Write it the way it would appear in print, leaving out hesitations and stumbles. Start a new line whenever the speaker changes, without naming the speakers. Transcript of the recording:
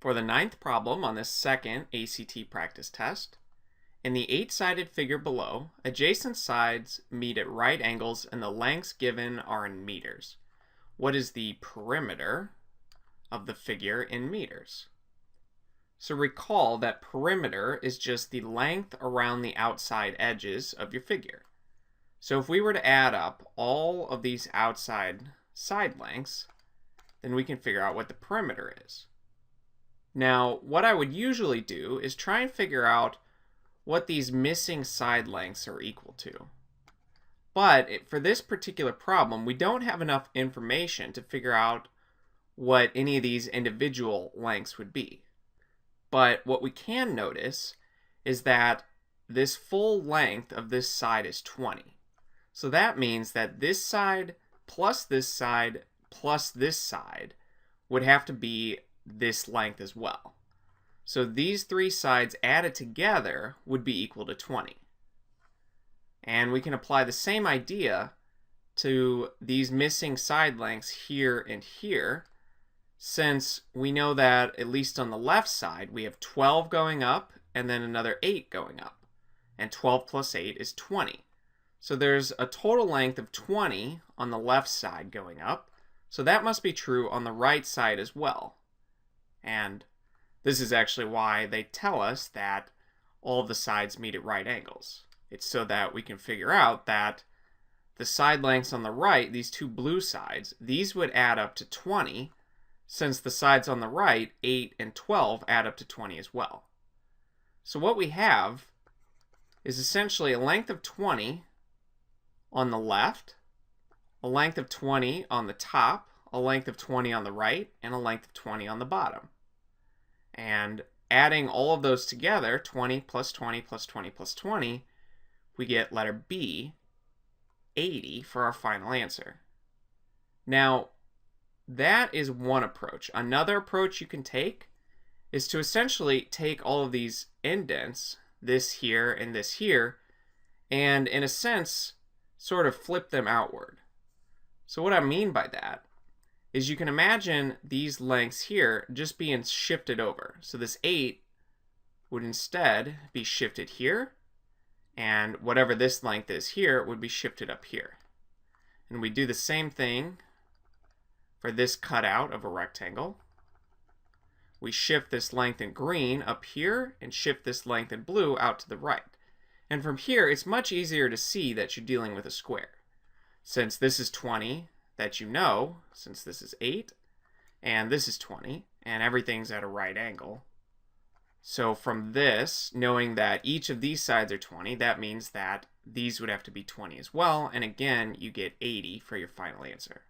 For the ninth problem on this second ACT practice test, in the 8-sided figure below, adjacent sides meet at right angles and the lengths given are in meters. What is the perimeter of the figure in meters? So recall that perimeter is just the length around the outside edges of your figure. So if we were to add up all of these outside side lengths, then we can figure out what the perimeter is. Now, what I would usually do is try and figure out what these missing side lengths are equal to. But for this particular problem, we don't have enough information to figure out what any of these individual lengths would be. But what we can notice is that this full length of this side is 20. So that means that this side plus this side plus this side would have to be this length as well. So these three sides added together would be equal to 20. And we can apply the same idea to these missing side lengths here and here, since we know that at least on the left side we have 12 going up and then another 8 going up. And 12 plus 8 is 20. So there's a total length of 20 on the left side going up. So that must be true on the right side as well. And this is actually why they tell us that all of the sides meet at right angles. It's so that we can figure out that the side lengths on the right, these two blue sides, these would add up to 20, since the sides on the right, 8 and 12, add up to 20 as well. So what we have is essentially a length of 20 on the left, a length of 20 on the top, a length of 20 on the right, and a length of 20 on the bottom. And adding all of those together, 20 plus 20 plus 20 plus 20, we get letter B, 80, for our final answer. Now, that is one approach. Another approach you can take is to essentially take all of these indents, this here and this here, and in a sense, sort of flip them outward. So what I mean by that is you can imagine these lengths here just being shifted over. So this 8 would instead be shifted here, and whatever this length is here would be shifted up here. And we do the same thing for this cutout of a rectangle. We shift this length in green up here and shift this length in blue out to the right. And from here, it's much easier to see that you're dealing with a square. Since this is 20, that you know, since this is 8, and this is 20, and everything's at a right angle. So from this, knowing that each of these sides are 20, that means that these would have to be 20 as well, and again, you get 80 for your final answer.